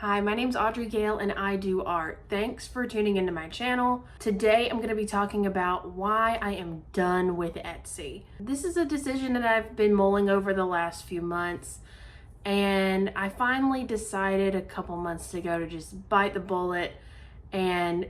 Hi, my name's AudreyGale and I do art. Thanks for tuning into my channel. Today I'm going to be talking about why I am done with Etsy. This is a decision that I've been mulling over the last few months, and I finally decided a couple months ago to just bite the bullet and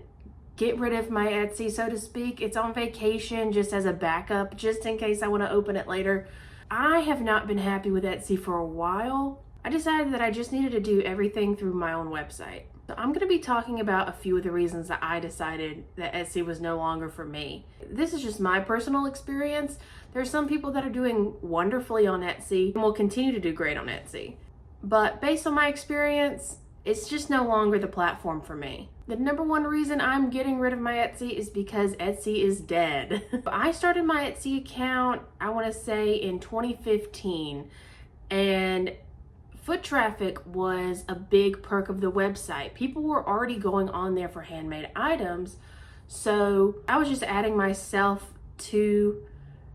get rid of my Etsy, so to speak. It's on vacation just as a backup, just in case I want to open it later. I have not been happy with Etsy for a while. I decided that I just needed to do everything through my own website. So I'm going to be talking about a few of the reasons that I decided that Etsy was no longer for me. This is just my personal experience. There's some people that are doing wonderfully on Etsy and will continue to do great on Etsy. But based on my experience, it's just no longer the platform for me. The number one reason I'm getting rid of my Etsy is because Etsy is dead. I started my Etsy account, I want to say in 2015, and foot traffic was a big perk of the website. People were already going on there for handmade items, so I was just adding myself to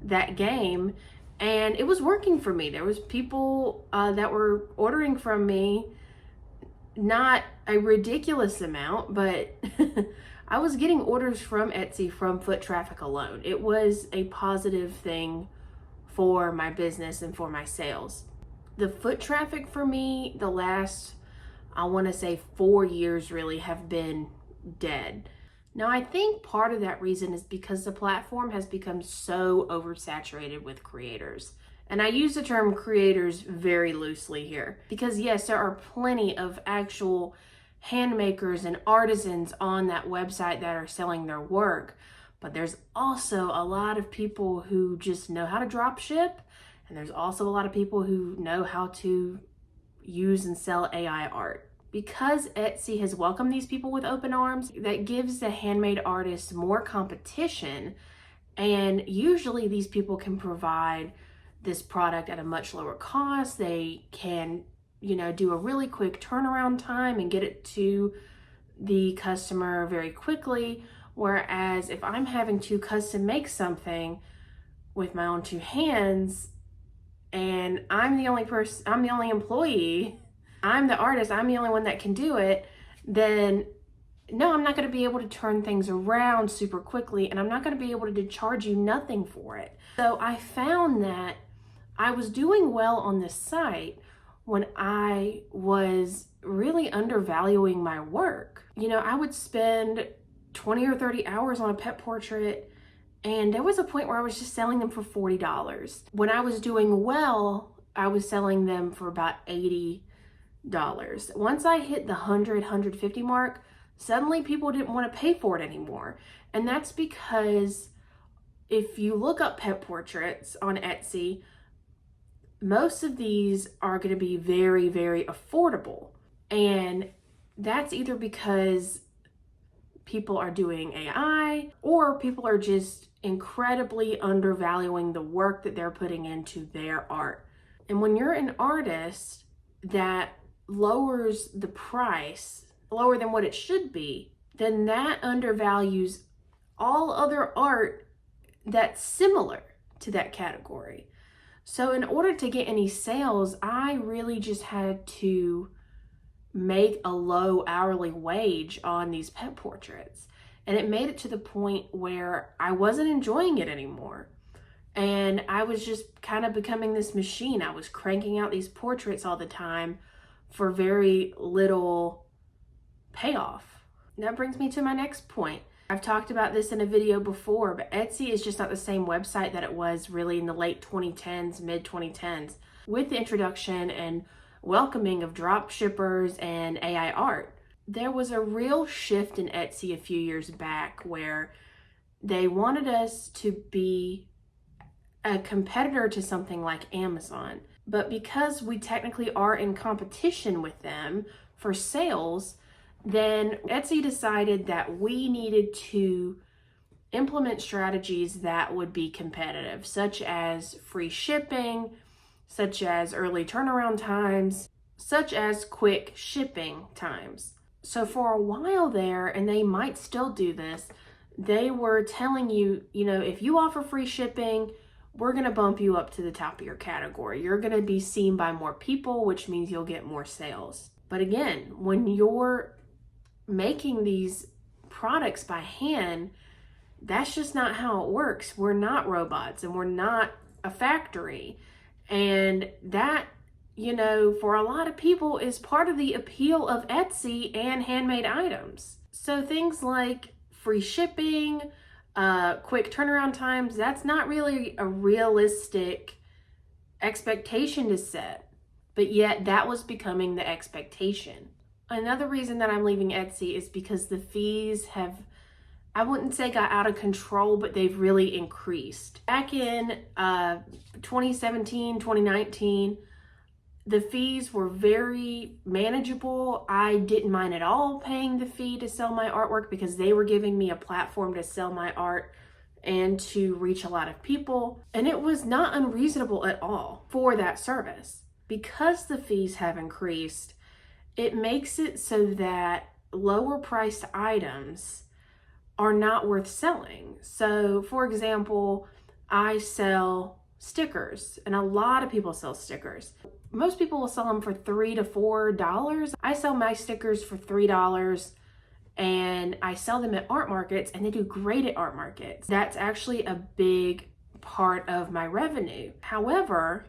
that game, and it was working for me. There was people that were ordering from me, not a ridiculous amount, but I was getting orders from Etsy from foot traffic alone. It was a positive thing for my business and for my sales. The foot traffic for me, the last, I want to say 4 years really, have been dead. Now, I think part of that reason is because the platform has become so oversaturated with creators. And I use the term creators very loosely here because yes, there are plenty of actual handmakers and artisans on that website that are selling their work, but there's also a lot of people who just know how to drop ship. And there's also a lot of people who know how to use and sell AI art. Because Etsy has welcomed these people with open arms, that gives the handmade artists more competition. And usually these people can provide this product at a much lower cost. They can, do a really quick turnaround time and get it to the customer very quickly. Whereas if I'm having to custom make something with my own two hands, and I'm the only employee, I'm the artist, I'm the only one that can do it, then no, I'm not going to be able to turn things around super quickly, and I'm not going to be able to charge you nothing for it. So I found that I was doing well on this site when I was really undervaluing my work. I would spend 20 or 30 hours on a pet portrait, and there was a point where I was just selling them for $40. When I was doing well, I was selling them for about $80. Once I hit the 100, 150 mark, suddenly people didn't want to pay for it anymore. And that's because if you look up pet portraits on Etsy, most of these are going to be very, very affordable. And that's either because people are doing AI or people are just incredibly undervaluing the work that they're putting into their art. And when you're an artist that lowers the price lower than what it should be, then that undervalues all other art that's similar to that category. So in order to get any sales, I really just had to make a low hourly wage on these pet portraits. And it made it to the point where I wasn't enjoying it anymore. And I was just kind of becoming this machine. I was cranking out these portraits all the time for very little payoff. That brings me to my next point. I've talked about this in a video before, but Etsy is just not the same website that it was really in the late 2010s, mid 2010s. With the introduction and welcoming of drop shippers and AI art, there was a real shift in Etsy a few years back where they wanted us to be a competitor to something like Amazon. But because we technically are in competition with them for sales, then Etsy decided that we needed to implement strategies that would be competitive, such as free shipping, such as early turnaround times, such as quick shipping times. So for a while there, and they might still do this, they were telling you, if you offer free shipping, we're going to bump you up to the top of your category. You're going to be seen by more people, which means you'll get more sales. But again, when you're making these products by hand, that's just not how it works. We're not robots and we're not a factory. And that, for a lot of people is part of the appeal of Etsy and handmade items. So things like free shipping, quick turnaround times, that's not really a realistic expectation to set. But yet that was becoming the expectation. Another reason that I'm leaving Etsy is because the fees have, I wouldn't say got out of control, but they've really increased. Back in 2017, 2019, the fees were very manageable. I didn't mind at all paying the fee to sell my artwork because they were giving me a platform to sell my art and to reach a lot of people. And it was not unreasonable at all for that service. Because the fees have increased, it makes it so that lower priced items are not worth selling. So for example, I sell stickers and a lot of people sell stickers. Most people will sell them for $3 to $4. I sell my stickers for $3 and I sell them at art markets and they do great at art markets. That's actually a big part of my revenue. However,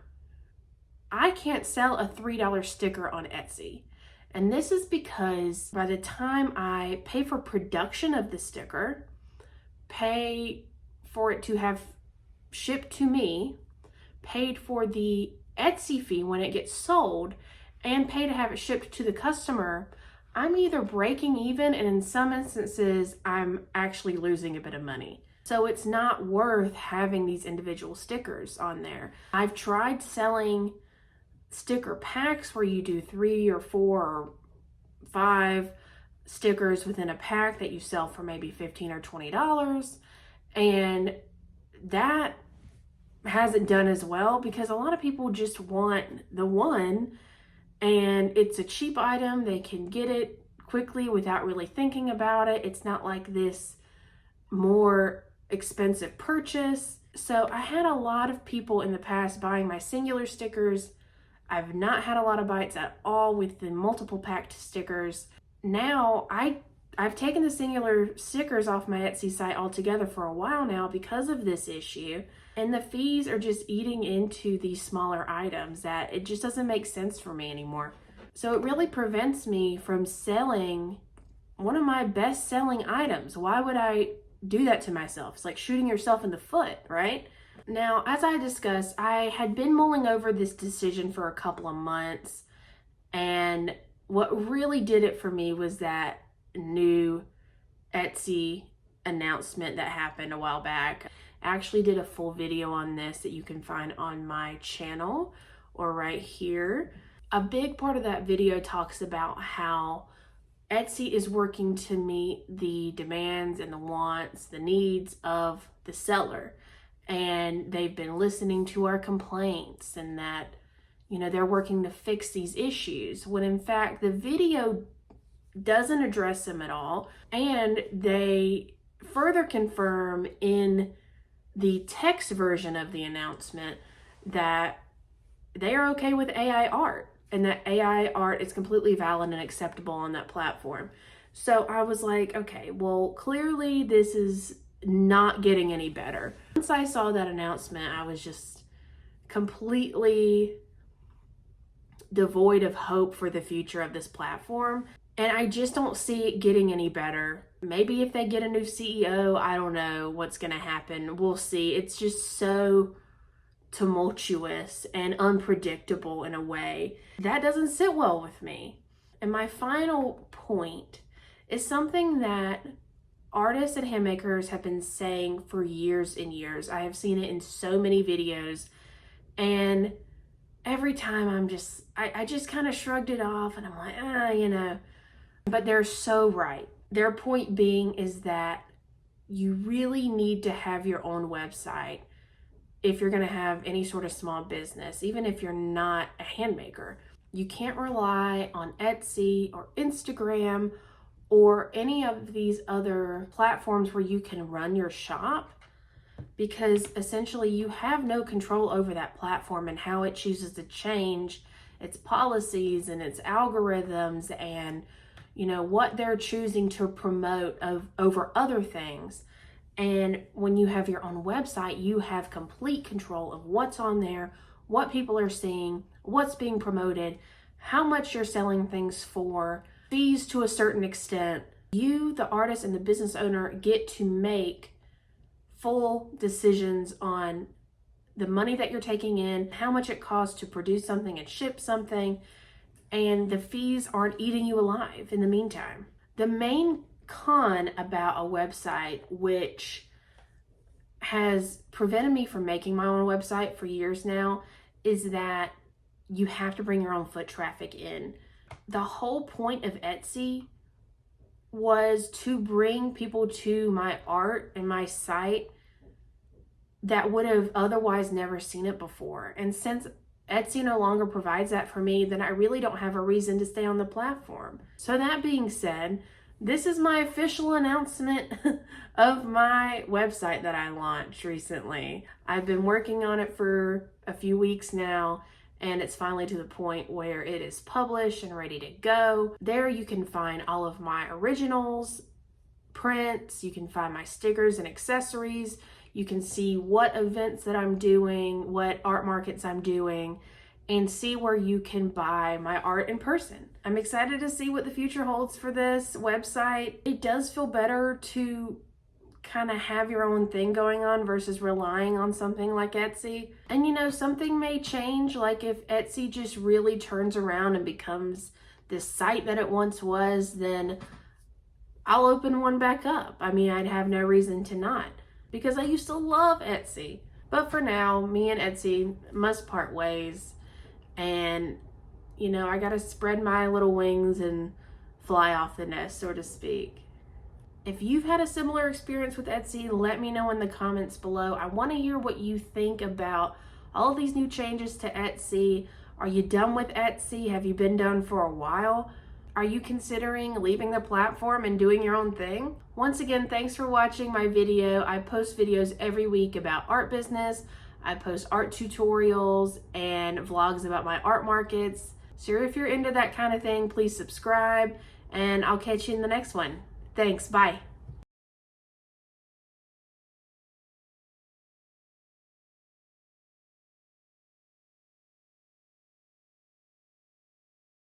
I can't sell a $3 sticker on Etsy. And this is because by the time I pay for production of the sticker, pay for it to have shipped to me, paid for the Etsy fee when it gets sold, and pay to have it shipped to the customer, I'm either breaking even and in some instances, I'm actually losing a bit of money. So it's not worth having these individual stickers on there. I've tried selling sticker packs where you do 3 or 4 or 5 stickers within a pack that you sell for maybe $15 or $20, and that hasn't done as well because a lot of people just want the one and it's a cheap item. They can get it quickly without really thinking about it. It's not like this more expensive purchase. So I had a lot of people in the past buying my singular stickers. I've not had a lot of bites at all with the multiple packed stickers. Now I've taken the singular stickers off my Etsy site altogether for a while now because of this issue. And the fees are just eating into these smaller items that it just doesn't make sense for me anymore. So it really prevents me from selling one of my best selling items. Why would I do that to myself? It's like shooting yourself in the foot, right? Now, as I discussed, I had been mulling over this decision for a couple of months, and what really did it for me was that new Etsy announcement that happened a while back. I actually did a full video on this that you can find on my channel or right here. A big part of that video talks about how Etsy is working to meet the demands and the wants, the needs of the seller. And they've been listening to our complaints and that, they're working to fix these issues. When in fact, the video doesn't address them at all. And they further confirm in the text version of the announcement that they are okay with AI art and that AI art is completely valid and acceptable on that platform. So I was like, okay, well, clearly this is not getting any better. Once I saw that announcement, I was just completely devoid of hope for the future of this platform. And I just don't see it getting any better. Maybe if they get a new CEO, I don't know what's going to happen. We'll see. It's just so tumultuous and unpredictable in a way that doesn't sit well with me. And my final point is something that artists and handmakers have been saying for years and years. I have seen it in so many videos, and every time I just kind of shrugged it off and I'm like, but they're so right. Their point being is that you really need to have your own website if you're going to have any sort of small business, even if you're not a handmaker. You can't rely on Etsy or Instagram or any of these other platforms where you can run your shop, because essentially you have no control over that platform and how it chooses to change its policies and its algorithms and, you know, what they're choosing to promote over other things. And when you have your own website, you have complete control of what's on there, what people are seeing, what's being promoted, how much you're selling things for, fees to a certain extent. You, the artist and the business owner, get to make full decisions on the money that you're taking in, how much it costs to produce something and ship something, and the fees aren't eating you alive in the meantime. The main con about a website, which has prevented me from making my own website for years now, is that you have to bring your own foot traffic in. The whole point of Etsy was to bring people to my art and my site that would have otherwise never seen it before. And since Etsy no longer provides that for me, then I really don't have a reason to stay on the platform. So that being said, this is my official announcement of my website that I launched recently. I've been working on it for a few weeks now, and it's finally to the point where it is published and ready to go. There you can find all of my originals, prints, you can find my stickers and accessories. You can see what events that I'm doing, what art markets I'm doing, and see where you can buy my art in person. I'm excited to see what the future holds for this website. It does feel better to kind of have your own thing going on versus relying on something like Etsy. And you know, something may change, like if Etsy just really turns around and becomes this site that it once was, then I'll open one back up. I mean, I'd have no reason to not, because I used to love Etsy. But for now, me and Etsy must part ways. And, you know, I gotta spread my little wings and fly off the nest, so to speak. If you've had a similar experience with Etsy, let me know in the comments below. I want to hear what you think about all of these new changes to Etsy. Are you done with Etsy? Have you been done for a while? Are you considering leaving the platform and doing your own thing? Once again, thanks for watching my video. I post videos every week about art business. I post art tutorials and vlogs about my art markets. So if you're into that kind of thing, please subscribe, and I'll catch you in the next one. Thanks, bye.